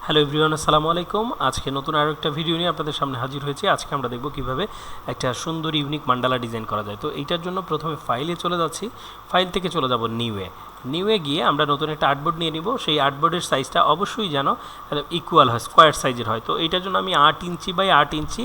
Hello everyone, আসসালামু আলাইকুম। আজকে নতুন আরও একটা ভিডিও নিয়ে আপনাদের সামনে হাজির হয়েছি। আজকে আমরা দেখব কিভাবে একটা সুন্দর ইউনিক মান্ডালা ডিজাইন করা যায়। তো এইটার জন্য প্রথমে ফাইলে চলে যাচ্ছি, ফাইল থেকে চলে যাব নিউয়ে গিয়ে আমরা নতুন একটা আর্টবোর্ড নিয়ে নিব। সেই আর্টবোর্ডের সাইজটা অবশ্যই যেন ইকুয়াল হয়, স্কোয়ার সাইজের হয়। তো এইটার জন্য আমি 8 ইঞ্চি বাই 8 ইঞ্চি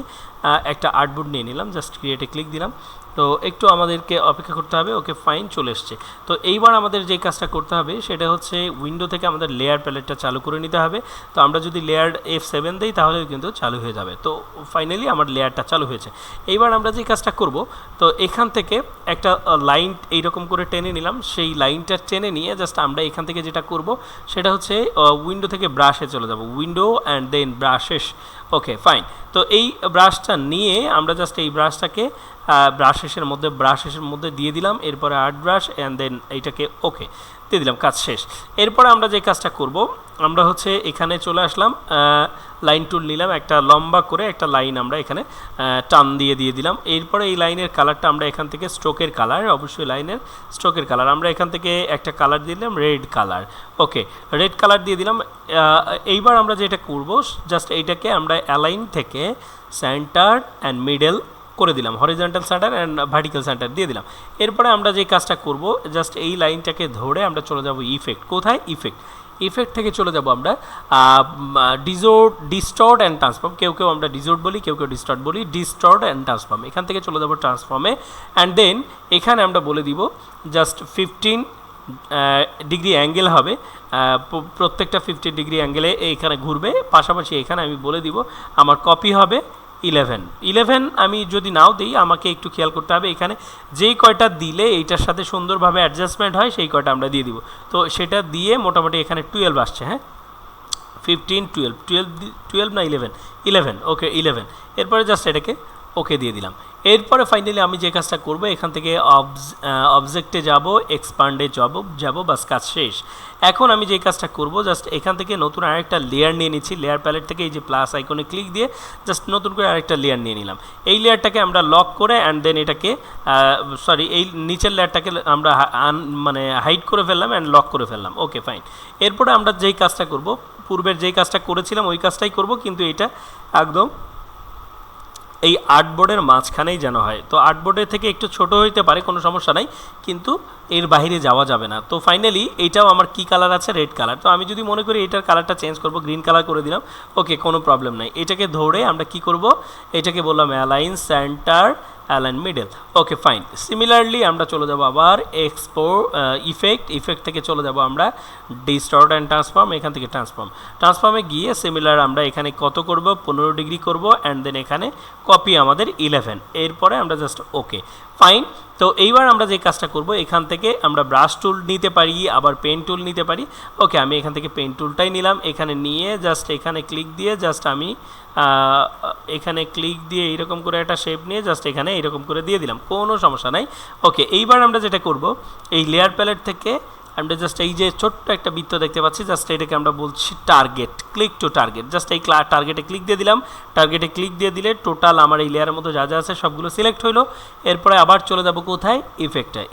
একটা আর্টবোর্ড নিয়ে নিলাম। জাস্ট ক্রিয়েটে ক্লিক দিলাম। তো একটু আমাদেরকে অপেক্ষা করতে হবে। ওকে ফাইন, চলে এসছে। তো এইবার আমাদের যে কাজটা করতে হবে সেটা হচ্ছে উইন্ডো থেকে আমাদের লেয়ার প্যালেটটা চালু করে নিতে হবে। তো আমরা যদি লেয়ার F7 দিই তাহলে কিন্তু চালু হয়ে যাবে। তো ফাইনালি আমার লেয়ারটা চালু হয়েছে। এইবার আমরা যে কাজটা করব, তো এখান থেকে একটা লাইন এইরকম করে টেনে নিলাম। সেই লাইনটা টেনে নিয়ে জাস্ট আমরা এখান থেকে যেটা করব সেটা হচ্ছে উইন্ডো থেকে ব্রাশে চলে যাব, window and then brushes. Okay fine. তো এই ব্রাশটা নিয়ে আমরা জাস্ট এই ব্রাশটাকে ব্রাশেসের মধ্যে দিয়ে দিলাম। এরপরে আর্ট ব্রাশ অ্যান্ড দেন এইটাকে ওকে দিয়ে দিলাম, কাজ শেষ। এরপরে আমরা যে কাজটা করব, আমরা হচ্ছে এখানে চলে আসলাম, লাইন টুল নিলাম, একটা লম্বা করে একটা লাইন আমরা এখানে টান দিয়ে দিলাম। এরপরে এই লাইনের কালারটা আমরা এখান থেকে স্ট্রোকের কালার, অবশ্যই লাইনের স্ট্রোকের কালার আমরা এখান থেকে একটা কালার দিয়ে দিলাম, রেড কালার। ওকে, রেড কালার দিয়ে দিলাম। এইবার আমরা যেটা করব, জাস্ট এইটাকে আমরা অ্যালাইন থেকে সেন্টার অ্যান্ড মিডল করে দিলাম, horizontal centre and vertical centre দিয়ে দিলাম। এরপরে আমরা যে কাজটা করব, জাস্ট এই লাইনটাকে ধরে আমরা চলে যাব ইফেক্ট। কোথায়? ইফেক্ট থেকে চলে যাব আমরা ডিস্টর্ট অ্যান্ড ট্রান্সফর্ম। কেউ আমরা ডিজোর্ট বলি, কেউ ডিস্টর্ট বলি। ডিস্টর্ট অ্যান্ড ট্রান্সফর্ম, এখান থেকে চলে যাব ট্রান্সফর্মে। অ্যান্ড দেন এখানে আমরা বলে দিব জাস্ট 15 ডিগ্রি অ্যাঙ্গেল হবে, প্রত্যেকটা 50 ডিগ্রি অ্যাঙ্গেলে এইখানে ঘুরবে। পাশাপাশি এখানে আমি বলে দিব আমার কপি হবে 11। আমি যদি নাও দিই, আমাকে একটু খেয়াল করতে হবে, এখানে যেই কয়টা দিলে এইটার সাথে সুন্দরভাবে অ্যাডজাস্টমেন্ট হয় সেই কয়টা আমরা দিয়ে দিব। তো সেটা দিয়ে মোটামুটি এখানে 12 আসছে। হ্যাঁ, 15 12 না 11। ওকে 11। এরপরে জাস্ট এটাকে ওকে দিয়ে দিলাম। এরপরে ফাইনালি আমি যে কাজটা করব, এখান থেকে অবজেক্টে যাব, এক্সপান্ডে যাব, বাস কাজ শেষ। এখন আমি যে কাজটা করব, জাস্ট এখান থেকে নতুন আরেকটা লেয়ার নিয়ে নিচ্ছি। লেয়ার প্যালেট থেকে এই যে প্লাস আইকনে ক্লিক দিয়ে জাস্ট নতুন করে আরেকটা লেয়ার নিয়ে নিলাম। এই লেয়ারটাকে আমরা লক করে অ্যান্ড দেন এটাকে এই নিচের লেয়ারটাকে আমরা হাইড করে ফেললাম অ্যান্ড লক করে ফেললাম। Okay fine. এরপরে আমরা যেই কাজটা করব, পূর্বের যেই কাজটা করেছিলাম ওই কাজটাই করব, কিন্তু এটা একদম এই আর্টবোর্ডের মাঝখানেই যেন হয়। তো আর্টবোর্ডের থেকে একটু ছোট হইতে পারে, কোনো সমস্যা নাই, কিন্তু এর বাইরে যাওয়া যাবে না। তো ফাইনালি এইটাও আমার কি কালার আছে? Red colour. তো আমি যদি মনে করি এটার কালারটা চেঞ্জ করব, গ্রিন কালার করে দিলাম। ওকে, কোনো প্রবলেম নাই। এটাকে ধরে আমরা কি করব, এটাকে বললাম align centre align middle. Okay fine. Similarly আমরা চলে যাব আবার ইফেক্ট থেকে চলে যাব আমরা ডিস্টর্ট অ্যান্ড ট্রান্সফর্ম। এখান থেকে ট্রান্সফর্মে গিয়ে সিমিলার আমরা এখানে কত করব, 15 ডিগ্রি করব অ্যান্ড দেন এখানে কপি আমাদের 11। এরপরে আমরা জাস্ট ওকে ফাইন। তো এইবার আমরা যে কাজটা করব, এখান থেকে আমরা ব্রাশ টুল নিতে পারি, আবার পেন টুল নিতে পারি। ওকে, আমি এখান থেকে পেন টুলটাই নিলাম। এখানে নিয়ে জাস্ট এখানে ক্লিক দিয়ে জাস্ট আমি এখানে ক্লিক দিয়ে এইরকম করে একটা শেপ নিয়ে জাস্ট এখানে এইরকম করে দিয়ে দিলাম, কোনো সমস্যা নাই। ওকে, এইবার আমরা যেটা করব, এই লেয়ার প্যালেট থেকে আমরা জাস্ট এই যে ছোট্ট একটা বৃত্ত দেখতে পাচ্ছি, জাস্ট এটাকে আমরা বলছি target, click to target. Just এই টার্গেটে ক্লিক দিয়ে দিলাম। টার্গেটে ক্লিক দিয়ে দিলে টোটাল আমার এই লেয়ারের মধ্যে যা যা আছে সবগুলো সিলেক্ট হইলো। এরপরে আবার চলে যাব কোথায়?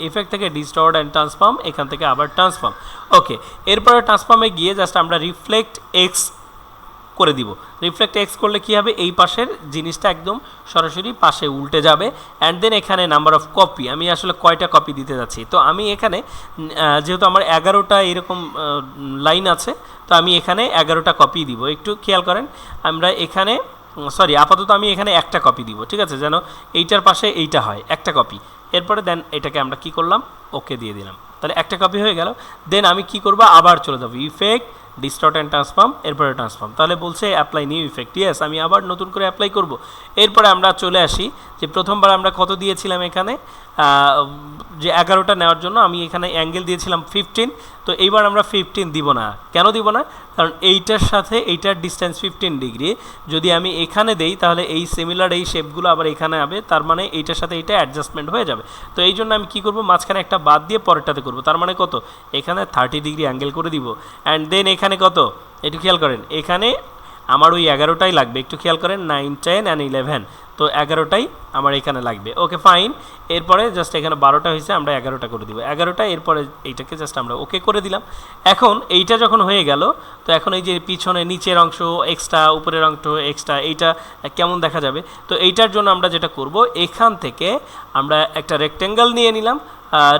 ইফেক্ট থেকে ডিস্টর্ট অ্যান্ড ট্রান্সফর্ম, এখান থেকে আবার ট্রান্সফর্ম। ওকে, এরপরে ট্রান্সফর্মে গিয়ে জাস্ট আমরা রিফ্লেক্ট এক্স করে দিব। রিফ্লেক্ট এক্স করলে কি হবে, এই পাশের জিনিসটা একদম সরাসরি পাশে উল্টে যাবে। অ্যান্ড দেন এখানে নাম্বার অফ কপি, আমি আসলে কয়টা কপি দিতে যাচ্ছি, তো আমি এখানে যেহেতু আমার 11টা এরকম লাইন আছে, তো আমি এখানে 11টা কপি দিব। একটু খেয়াল করেন, আমরা এখানে আপাতত আমি এখানে একটা কপি দিব, ঠিক আছে, যেন এইটার পাশে এইটা হয়, একটা কপি। এরপরে দেন এটাকে আমরা কি করলাম, ওকে দিয়ে দিলাম। তাহলে একটা কপি হয়ে গেল। দেন আমি কি করব, আবার চলে যাব ইফেক্ট, ডিস্টর্ট অ্যান্ড ট্রান্সফর্ম, এরপরে ট্রান্সফর্ম। তাহলে বলছে অ্যাপ্লাই নিউ ইফেক্ট। ইয়েস, আমি আবার নতুন করে অ্যাপ্লাই করব। এরপরে আমরা চলে আসি যে প্রথমবার আমরা কত দিয়েছিলাম, এখানে যে 11টা নেওয়ার জন্য আমি এখানে অ্যাঙ্গেল দিয়েছিলাম 15। তো এইবার আমরা 15 দিব না। কেন দিব না? কারণ এইটার সাথে এইটার ডিস্টেন্স 15 ডিগ্রি। যদি আমি এখানে দেই তাহলে এই সিমিলার এই শেপগুলো আবার এখানে হবে, তার মানে এইটার সাথে এইটা অ্যাডজাস্টমেন্ট হয়ে যাবে। তো এই জন্য আমি কী করব, মাঝখানে একটা বাদ দিয়ে পরেরটাতে করব। তার মানে কত, এখানে 30 ডিগ্রি অ্যাঙ্গেল করে দিব। অ্যান্ড দেন এখানে কত, একটু খেয়াল করেন, এখানে আমার ওই 11টাই লাগবে, একটু খেয়াল করেন 9, 10 অ্যান্ড 11, তো 11টাই আমার এখানে লাগবে। ওকে ফাইন, এরপরে জাস্ট এখানে 12টা হয়েছে, আমরা 11টা করে দিব, 11টা, এরপরে এইটাকে জাস্ট আমরা ওকে করে দিলাম। এখন এইটা যখন হয়ে গেল, তো এখন এই যে পিছনে নিচের অংশ এক্সট্রা, উপরের অংশ এক্সট্রা, এইটা কেমন দেখা যাবে? তো এইটার জন্য আমরা যেটা করব, এখান থেকে আমরা একটা রেক্টেঙ্গেল নিয়ে নিলাম,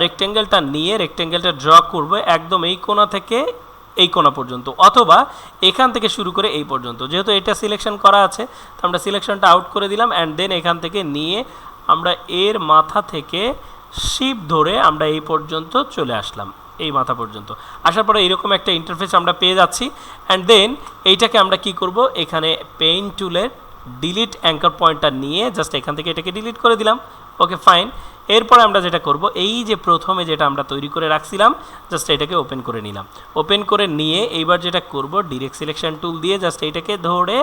রেক্টেঙ্গেলটা নিয়ে রেক্টেঙ্গেলটা ড্র করব একদম এই কোণা থেকে এই কোণা পর্যন্ত, অথবা এখান থেকে শুরু করে এই পর্যন্ত। যেহেতু এটা সিলেকশন করা আছে, তো আমরা সিলেকশনটা আউট করে দিলাম, অ্যান্ড দেন এখান থেকে নিয়ে আমরা এর মাথা থেকে শিপ ধরে আমরা এই পর্যন্ত চলে আসলাম, এই মাথা পর্যন্ত আসার পরে এরকম একটা ইন্টারফেস আমরা পেয়ে যাচ্ছি। অ্যান্ড দেন এইটাকে আমরা কি করব, এখানে পেইন্ট টুলের ডিলিট অ্যাঙ্কার পয়েন্টটা নিয়ে জাস্ট এখান থেকে এটাকে ডিলিট করে দিলাম। ওকে ফাইন, এরপরে আমরা যেটা করব, এই যে প্রথমে যেটা আমরা তৈরি করে রাখছিলাম, জাস্ট এটাকে ওপেন করে নিলাম। ওপেন করে নিয়ে এইবার যেটা করব, ডিরেক্ট সিলেকশন টুল দিয়ে জাস্ট এইটাকে ধরে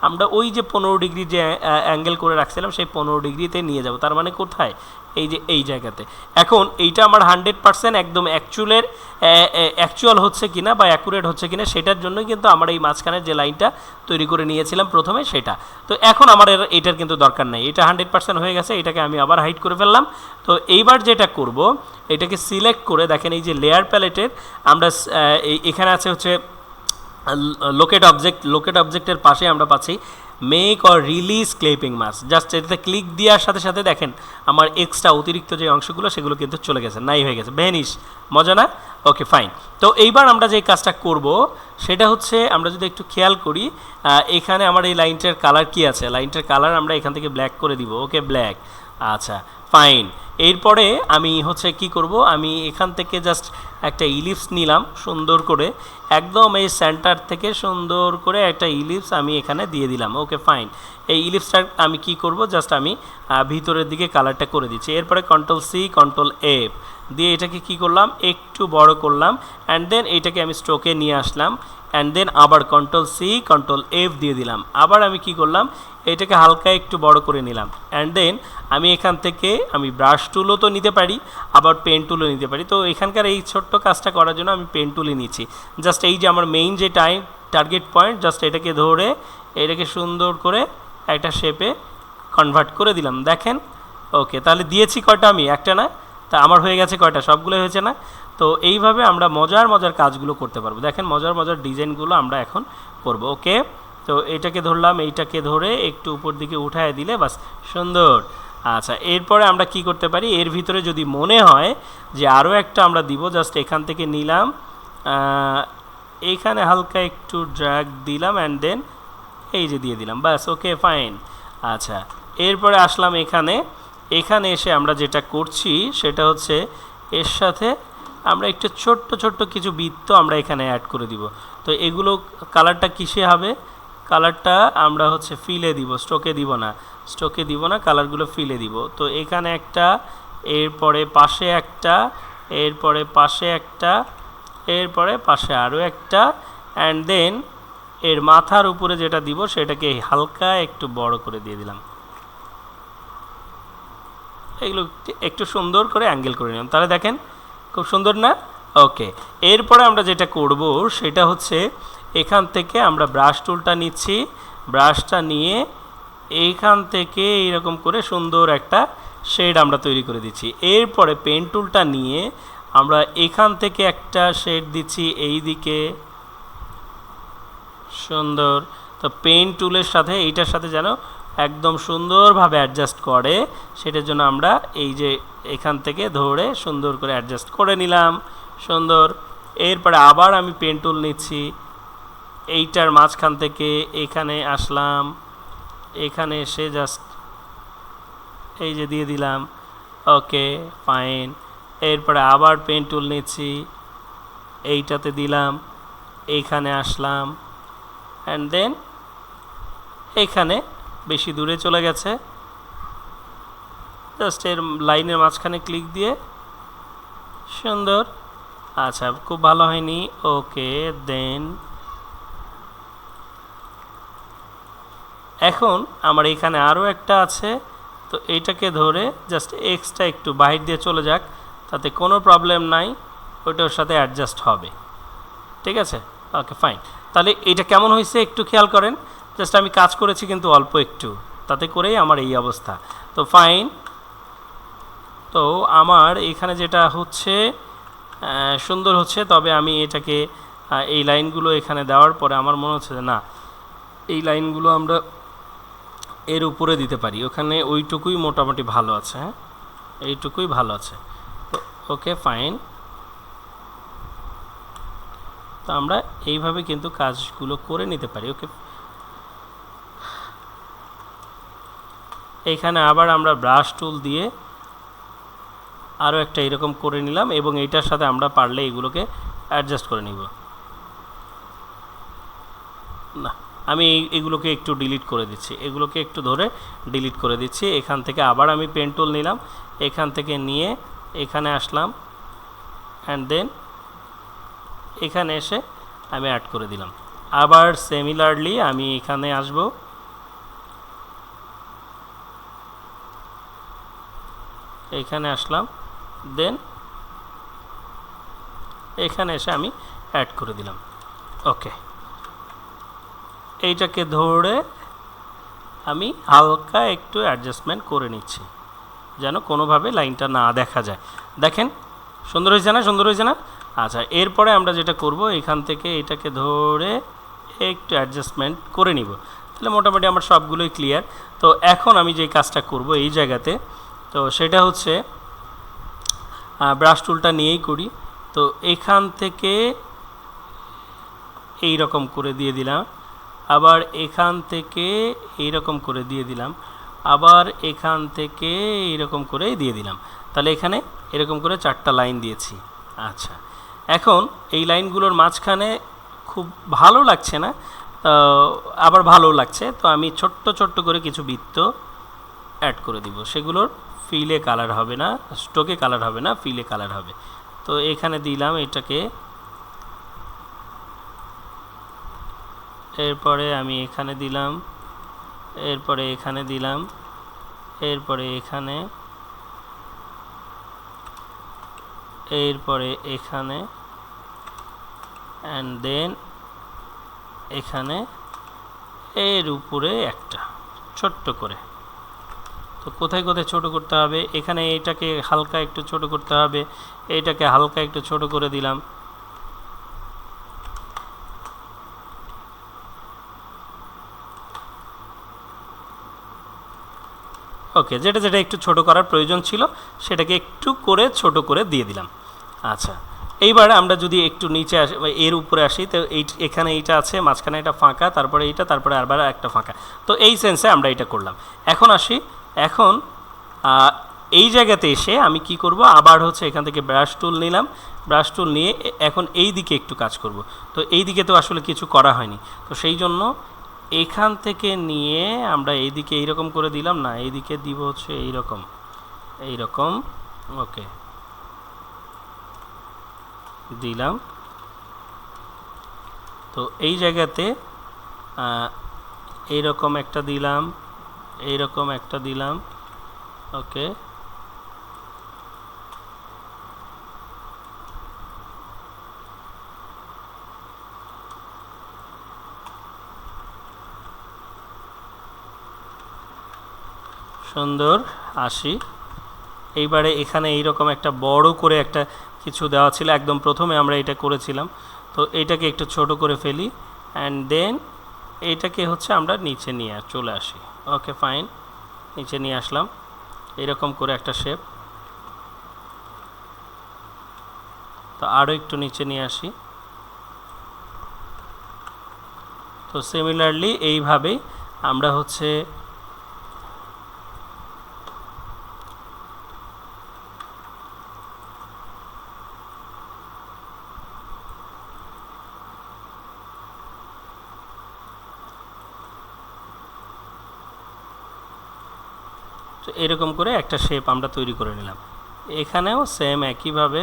আমরা ওই যে 15 ডিগ্রি যে অ্যাঙ্গেল করে রাখছিলাম সেই 15 ডিগ্রিতে নিয়ে যাব। তার মানে কোথায়? এই যে এই জায়গাতে। এখন এইটা আমার 100% একদম অ্যাকচুয়াল হচ্ছে কিনা বা অ্যাকুরেট হচ্ছে কিনা সেটার জন্যই কিন্তু আমার এই মাঝখানের যে লাইনটা তৈরি করে নিয়েছিলাম প্রথমে সেটা। তো এখন আমার এটার কিন্তু দরকার নাই, এটা 100% হয়ে গেছে, এটাকে আমি আবার হাইড করে ফেললাম। তো এইবার যেটা করব, এটাকে সিলেক্ট করে দেখেন এই যে লেয়ার প্যালেটের আমরা এখানে আছে হচ্ছে লোকেট অবজেক্টের পাশে আমরা পাচ্ছি make or release clipping mask. Just এটাতে ক্লিক দেওয়ার সাথে সাথে দেখেন আমার এক্সট্রা অতিরিক্ত যে অংশগুলো সেগুলো কিন্তু চলে গেছে, নাই হয়ে গেছে, ভ্যানিশ। মজা না? ওকে ফাইন। তো এইবার আমরা যে কাজটা করব সেটা হচ্ছে, আমরা যদি একটু খেয়াল করি, এখানে আমার এই লাইনটার কালার কি আছে, লাইনটার কালার আমরা এখান থেকে ব্ল্যাক করে দিব। ওকে ব্ল্যাক, আচ্ছা ফাইন। এরপরে আমি হচ্ছে কি করব, আমি এখান থেকে জাস্ট একটা ইলিপস নিলাম সুন্দর করে, একদম এই সেন্টার থেকে সুন্দর করে একটা ইলিপস আমি এখানে দিয়ে দিলাম। ওকে ফাইন, এই ইলিপসটা আমি কি করব, জাস্ট আমি ভিতরের দিকে কালারটা করে দিচ্ছি। এরপরে Ctrl+C Ctrl+F দিয়ে এটাকে কি করলাম, একটু বড় করলাম, অ্যান্ড দেন এটাকে আমি স্ট্রোকে নিয়ে আসলাম, অ্যান্ড দেন আবার Ctrl+C Ctrl+F দিয়ে দিলাম। আবার আমি কি করলাম, এটাকে হালকা একটু বড় করে নিলাম, অ্যান্ড দেন আমি এখান থেকে আমি ব্রাশ টুলও তো নিতে পারি, আবার পেন টুলও নিতে পারি। তো এখানকার এই ছোট্ট কাজটা করার জন্য আমি পেন টুলই নিচ্ছি। জাস্ট এই যে আমার মেইন যে টার্গেট পয়েন্ট, জাস্ট এটাকে ধরে এটাকে সুন্দর করে একটা শেপে কনভার্ট করে দিলাম, দেখেন। ওকে, তাহলে দিয়েছি কয়টা আমি? একটা না, তা আমার হয়ে গেছে কয়টা? সবগুলো হয়েছে না? তো এইভাবে আমরা মজার মজার কাজগুলো করতে পারবো। দেখেন মজার মজার ডিজাইনগুলো আমরা এখন করব। ওকে, তো এইটাকে ধরলাম, এইটাকে ধরে একটু উপর দিকে উঠায় দিলে বাস সুন্দর। আচ্ছা, এরপরে আমরা কি করতে পারি, এর ভিতরে যদি মনে হয় যে আরও একটা আমরা দিব, জাস্ট এখান থেকে নিলাম, এইখানে হালকা একটু ড্র্যাগ দিলাম, অ্যান্ড দেন এই যে দিয়ে দিলাম, বাস। Okay fine. আচ্ছা, এরপরে আসলাম এখানে এসে আমরা যেটা করছি সেটা হচ্ছে এর সাথে আমরা একটু ছোট্ট ছোট্ট কিছু বৃত্ত আমরা এখানে অ্যাড করে দিব। তো এগুলো কালারটা কিসে হবে, কালারটা আমরা হচ্ছে ফিলে দিব, স্ট্রোকে দিব না, কালারগুলো ফিলে দিব। তো এখানে একটা, এরপরে পাশে একটা, এরপরে পাশে একটা, এরপরে পাশে আরও একটা, অ্যান্ড দেন এর মাথার উপরে যেটা দিব সেটাকে হালকা একটু বড় করে দিয়ে দিলাম। এগুলো একটু সুন্দর করে অ্যাঙ্গেল করে নিলাম, তাহলে দেখেন খুব সুন্দর না? ওকে, এরপরে আমরা যেটা করব সেটা হচ্ছে এখান থেকে আমরা ব্রাশ টুলটা নিচ্ছি, ব্রাশটা নিয়ে এইখান থেকে এইরকম করে সুন্দর একটা শেড আমরা তৈরি করে দিচ্ছি। এরপরে পেন টুলটা নিয়ে আমরা এখান থেকে একটা শেড দিচ্ছি এই দিকে, সুন্দর। তো পেন টুলের সাথে এইটার সাথে যেন একদম সুন্দরভাবে অ্যাডজাস্ট করে সেটার জন্য আমরা এই যে এখান থেকে ধরে সুন্দর করে অ্যাডজাস্ট করে নিলাম, সুন্দর। এরপরে আবার আমি পেন টুল নিচ্ছি, এইটার মাঝখান থেকে এখানে আসলাম, এখানে এসে জাস্ট এই যে দিয়ে দিলাম। ওকে ফাইন, এরপরে আবার পেন টুল নিচ্ছি, এইটাতে দিলাম, এইখানে আসলাম, অ্যান্ড দেন এইখানে বেশি দূরে চলে গেছে, জাস্ট এর লাইনের মাঝখানে ক্লিক দিয়ে সুন্দর। আচ্ছা, খুব ভালো হয়নি। ওকে, দেন এখন আমার এখানে আরও একটা আছে, তো এইটাকে ধরে জাস্ট এক্সট্রা একটু বাহির দিয়ে চলে যাক, তাতে কোনো প্রবলেম নাই, ওইটার সাথে অ্যাডজাস্ট হবে, ঠিক আছে। ওকে ফাইন, তাহলে এটা কেমন হয়েছে একটু খেয়াল করেন। জাস্ট আমি কাজ করেছি কিন্তু অল্প একটু, তাতে করেই আমার এই অবস্থা। তো ফাইন। তো আমার এখানে যেটা হচ্ছে সুন্দর হচ্ছে, তবে আমি এটাকে এই লাইনগুলো এখানে দেওয়ার পরে আমার মনে হচ্ছে যে না, এই লাইনগুলো আমরা এর উপরে দিতে পারি, ওখানে ওইটুকুই মোটামুটি ভালো আছে। হ্যাঁ, এইটুকুই ভালো আছে। তো ওকে ফাইন। তো আমরা এইভাবে কিন্তু কাজগুলো করে নিতে পারি। ওকে, এইখানে আবার আমরা ব্রাশ টুল দিয়ে আরও একটা এরকম করে নিলাম, এবং এইটার সাথে আমরা পারলে এগুলোকে অ্যাডজাস্ট করে নিব। না, আমি এগুলোকে একটু ডিলিট করে দিচ্ছি, এগুলোকে একটু ধরে ডিলিট করে দিচ্ছি। এখান থেকে আবার আমি পেন টুল নিলাম, এখান থেকে নিয়ে এখানে আসলাম, অ্যান্ড দেন এখানে এসে আমি অ্যাড করে দিলাম। আবার সিমিলারলি আমি এখানে আসব, এখানে আসলাম, দেন এখানে এসে আমি অ্যাড করে দিলাম। ওকে, এইটাকে ধরে আমি হালকা একটু অ্যাডজাস্টমেন্ট করে নিচ্ছি, যেন কোনোভাবে লাইনটা না দেখা যায়। দেখেন সুন্দর হয়েছে না, সুন্দর হয়েছে না? আচ্ছা, এরপরে আমরা যেটা করব, এখান থেকে এটাকে ধরে একটু অ্যাডজাস্টমেন্ট করে নিব, তাহলে মোটামুটি আমার সবগুলোই ক্লিয়ার। তো এখন আমি যে কাজটা করব এই জায়গাতে, তো সেটা হচ্ছে ব্রাশ টুলটা নিয়েই করি। তো এখান থেকে এই রকম করে দিয়ে দিলাম, আবার এখান থেকে এই রকম করে দিয়ে দিলাম, আবার এখান থেকে এইরকম করে দিয়ে দিলাম। তাহলে এখানে এরকম করে 4টা লাইন দিয়েছি। আচ্ছা, এখন এই লাইনগুলোর মাঝখানে খুব ভালো লাগছে না, আবার ভালো লাগছে, তো আমি ছোট্ট ছোট্ট করে কিছু বৃত্ত অ্যাড করে দিব। সেগুলোর ফিলে কালার হবে না, স্ট্রোকে কালার হবে না, ফিলে কালার হবে। তো এখানে দিলাম এটাকে, এরপরে আমি এখানে দিলাম, এরপরে এখানে দিলাম, এরপরে এখানে, এরপরে এখানে, অ্যান্ড দেন এখানে, এর উপরে একটা ছোট্ট করে। তো কোথায় কোথায় ছোট করতে হবে, এখানে এইটাকে হালকা একটু ছোট করতে হবে, এইটাকে হালকা একটু ছোট করে দিলাম। ওকে, যেটা যেটা একটু ছোট করার প্রয়োজন ছিল সেটাকে একটু করে ছোট করে দিয়ে দিলাম। আচ্ছা, এইবার আমরা যদি একটু নিচে আসি, এর উপরে আসি, তো এখানে এইটা আছে, মাঝখানে এটা ফাঁকা, তারপরে এইটা, তারপরে আবার একটা ফাঁকা। তো এই সেন্সে আমরা এটা করলাম। এখন আসি, এখন এই জায়গাতে এসে আমি কি করব, আবার হচ্ছে এখান থেকে ব্রাশ টুল নিলাম, ব্রাশ টুল নিয়ে এখন এই দিকে একটু কাজ করব। তো এই দিকে তো আসলে কিছু করা হয়নি, তো সেই জন্য এখান থেকে নিয়ে আমরা এইদিকে এইরকম করে দিলাম, না এইদিকে দিব হচ্ছে এইরকম, এইরকম। ওকে, দিলাম। তো এই জায়গাতে এইরকম একটা দিলাম, এইরকম একটা দিলাম। ওকে, সুন্দর। আসি, এইবারে এখানে এইরকম একটা বড় করে একটা কিছু দেওয়া ছিল, একদম প্রথমে আমরা এটা করেছিলাম। তো এইটাকে একটু ছোট করে ফেলি, অ্যান্ড দেন এইটাকে হচ্ছে আমরা নিচে নিয়ে চলে আসি। ওকে ফাইন, নিচে নিয়ে আসলাম এরকম করে একটা শেপ। তো আরও একটু নিচে নিয়ে আসি। তো সিমিলারলি এইভাবেই আমরা হচ্ছে তো এরকম করে একটা শেপ আমরা তৈরি করে নিলাম। এখানেও সেম একইভাবে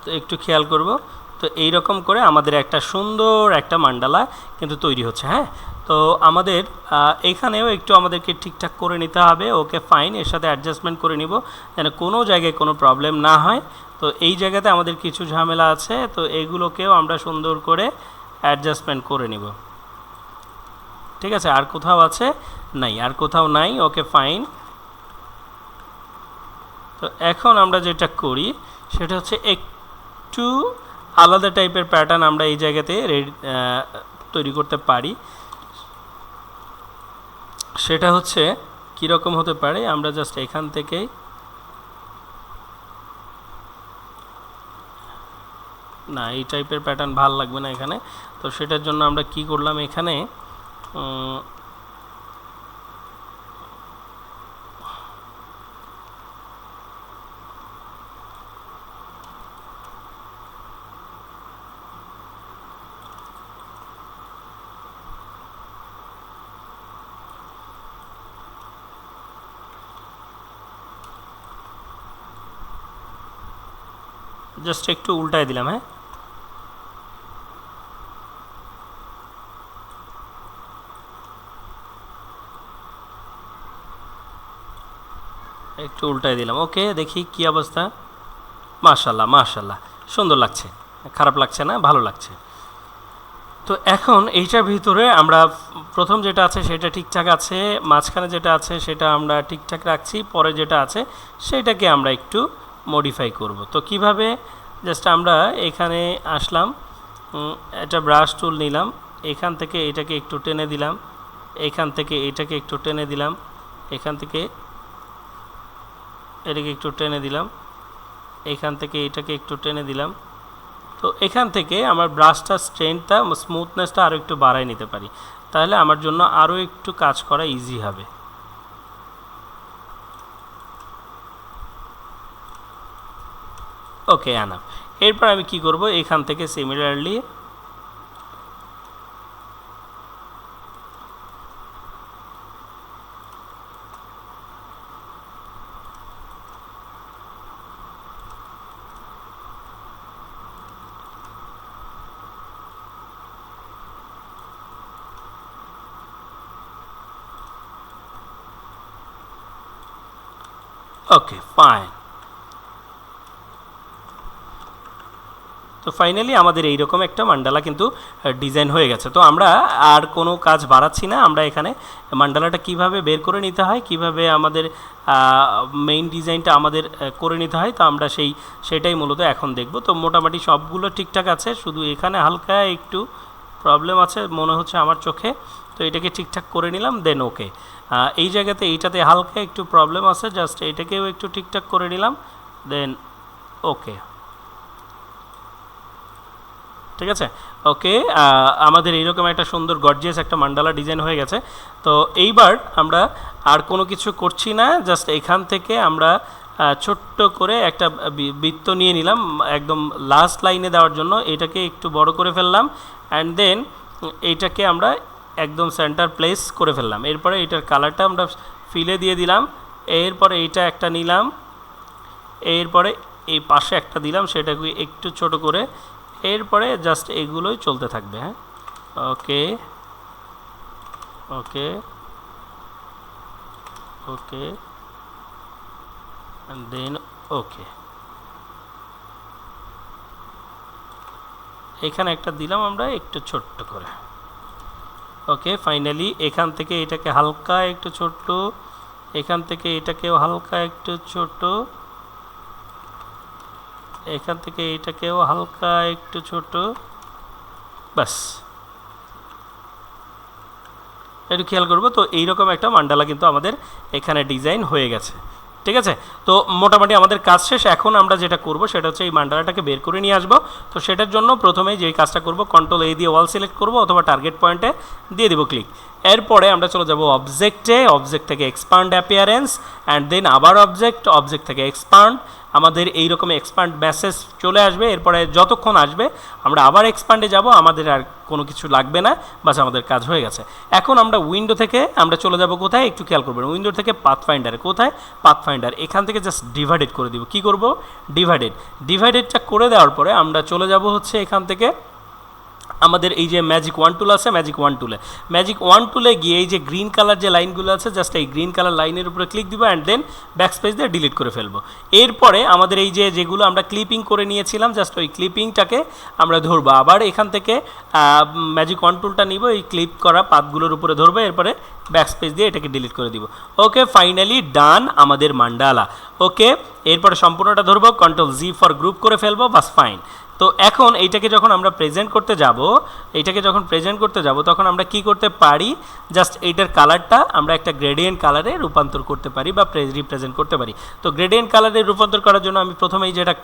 তো একটু খেয়াল করব। তো তো এই রকম করে আমাদের একটা সুন্দর একটা মান্ডালা কিন্তু তৈরি হচ্ছে। হ্যাঁ, তো আমাদের এখানেও একটু আমাদেরকে ঠিকঠাক করে নিতে হবে। ওকে ফাইন, এর সাথে অ্যাডজাস্টমেন্ট করে নিব যেন কোনো জায়গায় কোনো প্রবলেম না হয়। তো এই জায়গাতে আমাদের কিছু ঝামেলা আছে, তো এগুলোকেও আমরা সুন্দর করে অ্যাডজাস্টমেন্ট করে নিব। ঠিক আছে, আর কোথাও আছে? নাই, আর কোথাও নাই। ওকে ফাইন। তো এখন আমরা যেটা করি সেটা হচ্ছে একটু আলাদা টাইপের প্যাটার্ন আমরা এই জায়গাতে তৈরি করতে পারি। সেটা হচ্ছে কীরকম হতে পারে, আমরা জাস্ট এখান থেকেই না, এই টাইপের প্যাটার্ন ভাল লাগবে না এখানে। তো সেটার জন্য আমরা কি করলাম, এখানে জাস্ট একটু উল্টায় দিলাম। হ্যাঁ, একটু উল্টায় দিলাম। ওকে, দেখি কি অবস্থা। মাশাল্লাহ মাশাল্লাহ, সুন্দর লাগছে, খারাপ লাগছে না, ভালো লাগছে। তো এখন এইটার ভিতরে আমরা প্রথম যেটা আছে সেটা ঠিকঠাক আছে, মাঝখানে যেটা আছে সেটা আমরা ঠিকঠাক রাখছি, পরে যেটা আছে সেইটাকে আমরা একটু মডিফাই করব। তো কিভাবে, জাস্ট আমরা এখানে আসলাম, একটা ব্রাশ টুল নিলাম, এখান থেকে এটাকে একটু টেনে দিলাম, এখান থেকে এটাকে একটু টেনে দিলাম, এখান থেকে এটাকে একটু টেনে দিলাম, এখান থেকে এটাকে একটু টেনে দিলাম। তো এখান থেকে আমার ব্রাশটা স্ট্রেংথটা, স্মুথনেসটা আরও একটু বাড়াই নিতে পারি, তাহলে আমার জন্য আরও একটু কাজ করা ইজি হবে। ওকে, আনাফ। এরপর আমি কি করব, এখান থেকে সিমিলারলি ওকে ফাইন। তো ফাইনালি আমাদের এইরকম একটা মান্ডালা কিন্তু ডিজাইন হয়ে গেছে। তো আমরা আর কোনো কাজ বাড়াচ্ছি না, আমরা এখানে মান্ডালাটা কিভাবে বের করে নিতে হয়, কিভাবে আমাদের মেইন ডিজাইনটা আমাদের করে নিতে হয়, তো আমরা সেটাই মূলত এখন দেখব। তো মোটামুটি সবগুলো ঠিকঠাক আছে, শুধু এখানে হালকা একটু প্রবলেম আছে মনে হচ্ছে আমার চোখে। তো এটাকে ঠিকঠাক করে নিলাম, দেন ওকে। এই জায়গাতে এইটাতে হালকা একটু প্রবলেম আছে, জাস্ট এটাকেও একটু ঠিকঠাক করে নিলাম, দেন ওকে। ঠিক আছে, ওকে। আমাদের এইরকম একটা সুন্দর গর্জিয়াস একটা মান্ডালা ডিজাইন হয়ে গেছে। তো এইবার আমরা আর কোনো কিছু করছি না, জাস্ট এখান থেকে আমরা ছোট্ট করে একটা বৃত্ত নিয়ে নিলাম একদম লাস্ট লাইনে দেওয়ার জন্য, এটাকে একটু বড় করে ফেললাম, অ্যান্ড দেন এইটাকে আমরা একদম সেন্টার প্লেস করে ফেললাম। এরপরে এটার কালারটা আমরা ফিলে দিয়ে দিলাম, এরপরে এইটা একটা নিলাম, এরপরে এই পাশে একটা দিলাম, সেটাকে একটু ছোট করে, এরপরে জাস্ট এগুলোই চলতে থাকবে। হ্যাঁ, ওকে ওকে ওকে দেন ওকে। এখানে একটা দিলাম আমরা একটু ছোট্ট করে। ওকে, ফাইনালি এখান থেকে এটাকে হালকা একটু ছোট্ট, এখান থেকে এটাকেও হালকা একটু ছোট, এখান থেকে এটাকেও হালকা একটু ছোট, বাস একটু খেয়াল করবো। তো এইরকম একটা মান্ডালা কিন্তু আমাদের এখানে ডিজাইন হয়ে গেছে। ঠিক আছে, তো মোটামুটি আমাদের কাজ শেষ। এখন আমরা যেটা করব সেটা হচ্ছে এই মান্ডালাটাকে বের করে নিয়ে আসবো। তো সেটার জন্য প্রথমে যেই কাজটা করব, কন্ট্রোল এ দিয়ে ওয়াল সিলেক্ট করব অথবা টার্গেট পয়েন্টে দিয়ে দেবো ক্লিক। এরপরে আমরা চলে যাব অবজেক্টে, অবজেক্ট থেকে এক্সপান্ড অ্যাপিয়ারেন্স, অ্যান্ড দেন আবার অবজেক্ট থেকে এক্সপান্ড, আমাদের এইরকম এক্সপান্ড মেসেজ চলে আসবে। এরপরে যতক্ষণ আসবে আমরা আবার এক্সপান্ডে যাব, আমাদের আর কোনো কিছু লাগবে না, বাস আমাদের কাজ হয়ে গেছে। এখন আমরা উইন্ডো থেকে আমরা চলে যাব কোথায়, একটু খেয়াল করবেন, উইন্ডো থেকে পাথফাইন্ডারে। কোথায়? পাথফাইন্ডার। এখান থেকে জাস্ট ডিভাইডেড করে দিব। কি করব? ডিভাইডেডটা করে দেওয়ার পরে আমরা চলে যাব হচ্ছে এখান থেকে আমাদের এই যে ম্যাজিক ওয়ান টুল আছে, ম্যাজিক ওয়ান টুলে গিয়ে এই যে গ্রিন কালার যে লাইনগুলো আছে, জাস্ট এই গ্রিন কালার লাইনের উপরে ক্লিক দিব অ্যান্ড দেন ব্যাকস্পেস দিয়ে ডিলিট করে ফেলবো। এরপরে আমাদের এই যে যেগুলো আমরা ক্লিপিং করে নিয়েছিলাম, জাস্ট ওই ক্লিপিংটাকে আমরা ধরবো। আবার এখান থেকে ম্যাজিক ওয়ান টুলটা নিব, এই ক্লিপ করা পাতগুলোর উপরে ধরবো, এরপরে ব্যাকস্পেস দিয়ে এটাকে ডিলিট করে দিব। ওকে, ফাইনালি ডান আমাদের মান্ডালা। ওকে, এরপরে সম্পূর্ণটা ধরবো, Ctrl+G ফর গ্রুপ করে ফেলবো, বাস ফাইন। তো এখন এইটাকে যখন আমরা প্রেজেন্ট করতে যাব, তখন আমরা কি করতে পারি, জাস্ট এইটার কালারটা আমরা একটা গ্রেডিয়েন্ট কালারে রূপান্তর করতে পারি বা রিপ্রেজেন্ট করতে পারি। তো গ্রেডিয়েন্ট কালারে রূপান্তর করার জন্য আমি প্রথমেই যেটা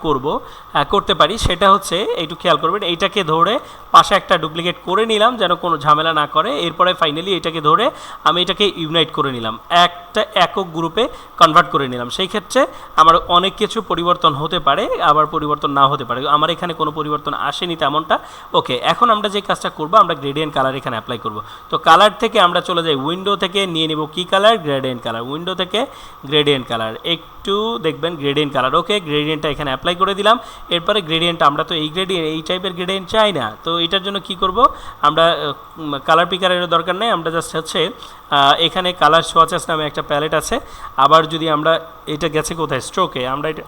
করতে পারি সেটা হচ্ছে, একটু খেয়াল করবেন, এইটাকে ধরে পাশে একটা ডুপ্লিকেট করে নিলাম যেন কোনো ঝামেলা না করে। এরপরে ফাইনালি এটাকে ধরে আমি এটাকে ইউনাইট করে নিলাম, একটা একক গ্রুপে কনভার্ট করে নিলাম। সেই ক্ষেত্রে আমার অনেক কিছু পরিবর্তন হতে পারে, আবার পরিবর্তন না হতে পারে। আমার এখানে কোনো পরিবর্তন আসেনি তেমনটা। ওকে, এখন আমরা যে কাজটা করব, আমরা গ্রেডিয়েন্ট কালার এখানে অ্যাপ্লাই করব। তো কালার থেকে আমরা চলে যাই উইন্ডো থেকে, নিয়ে নেব কি কালার, গ্রেডিয়েন্ট কালার। উইন্ডো থেকে গ্রেডিয়েন্ট কালার, একটু দেখবেন গ্রেডিয়েন্ট কালার। ওকে, গ্রেডিয়েন্টটা এখানে অ্যাপ্লাই করে দিলাম। এরপরে গ্রেডিয়েন্ট, আমরা তো এই টাইপের গ্রেডিয়েন্ট চাই না, তো এটার জন্য কি করব, আমরা কালার পিকারের দরকার নেই, আমরা জাস্ট হচ্ছে এখানে কালার সোয়াচেস নামে একটা প্যালেট আছে। আবার যদি আমরা এটা গেছে কোথায়, স্ট্রোকে, আমরা এটা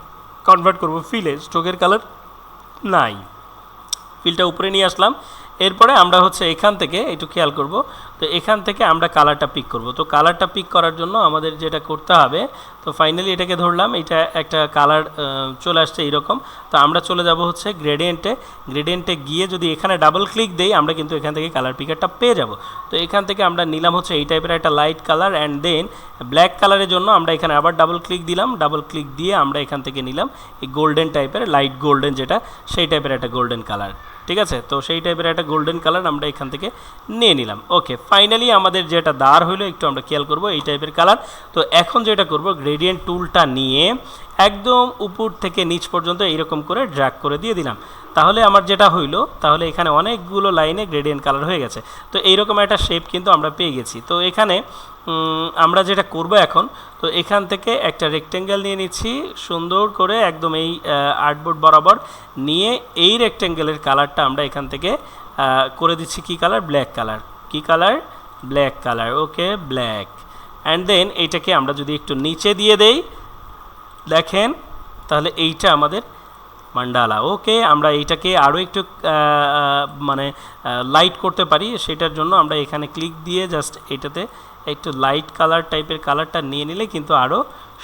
কনভার্ট করব ফিলে, স্ট্রোকের কালার নাই, ফিলটা উপরে নিয়ে আসলাম। এরপরে আমরা হচ্ছে এখান থেকে একটু খেয়াল করব, তো এখান থেকে আমরা কালারটা পিক করব। তো কালারটা পিক করার জন্য আমাদের যেটা করতে হবে, তো ফাইনালি এটাকে ধরলাম, এটা একটা কালার চলে আসছে এইরকম। তো আমরা চলে যাব হচ্ছে গ্রেডিয়েন্টে গিয়ে যদি এখানে ডাবল ক্লিক দেই, আমরা কিন্তু এখান থেকে কালার পিকারটা পেয়ে যাব। তো এখান থেকে আমরা নিলাম হচ্ছে এই টাইপের একটা light colour, and then black কালারের জন্য আমরা এখানে আবার ডাবল ক্লিক দিলাম। ডাবল ক্লিক দিয়ে আমরা এখান থেকে নিলাম এই গোল্ডেন টাইপের, লাইট গোল্ডেন যেটা, সেই টাইপের একটা গোল্ডেন কালার। ঠিক আছে, তো সেই টাইপের একটা গোল্ডেন কালার আমরা এখান থেকে নিয়ে নিলাম। ওকে, ফাইনালি আমাদের যেটা দাঁড় হইলো, একটু আমরা খেয়াল করব এই টাইপের কালার। তো এখন যেটা করব, গ্রেডিয়েন্ট টুলটা নিয়ে একদম উপর থেকে নিচ পর্যন্ত এইরকম করে ড্র্যাগ করে দিয়ে দিলাম। তাহলে আমার যেটা হইলো, তাহলে এখানে অনেকগুলো লাইনে গ্রেডিয়েন্ট কালার হয়ে গেছে। তো এইরকম একটা শেপ কিন্তু আমরা পেয়ে গেছি। তো এখানে আমরা যেটা করব এখন, তো এখান থেকে একটা রেক্টেঙ্গেল নিয়ে নিচ্ছি সুন্দর করে, একদম এই আর্টবোর্ড বরাবর নিয়ে এই রেক্টেঙ্গেলের কালারটা আমরা এখান থেকে করে দিচ্ছি কি কালার, ব্ল্যাক কালার। কি colour? Black colour. Okay, black. And then এইটাকে আমরা যদি একটু নিচে দিয়ে দেই, দেখেন, তাহলে এইটা আমাদের মান্ডালা। ওকে, আমরা এইটাকে আরও একটু মানে লাইট করতে পারি, সেটার জন্য আমরা এখানে ক্লিক দিয়ে জাস্ট এটাতে একটু লাইট কালার টাইপের কালারটা নিয়ে নিলে কিন্তু আরও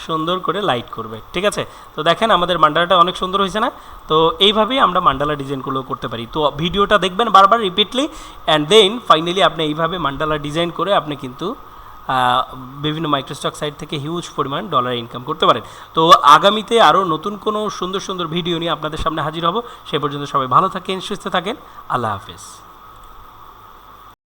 সুন্দর করে লাইট করবে। ঠিক আছে, তো দেখেন আমাদের মান্ডালাটা অনেক সুন্দর হয়েছে না? তো এইভাবেই আমরা মান্ডালা ডিজাইনগুলো করতে পারি। তো ভিডিওটা দেখবেন বারবার রিপিটলি, অ্যান্ড দেন ফাইনালি আপনি এইভাবে মান্ডালা ডিজাইন করে আপনি কিন্তু বিভিন্ন মাইক্রোস্টক সাইট থেকে হিউজ পরিমাণ ডলার ইনকাম করতে পারেন। তো আগামীতে আরও নতুন কোনো সুন্দর সুন্দর ভিডিও নিয়ে আপনাদের সামনে হাজির হব। সে পর্যন্ত সবাই ভালো থাকেন, সুস্থ থাকেন, আল্লাহ হাফেজ।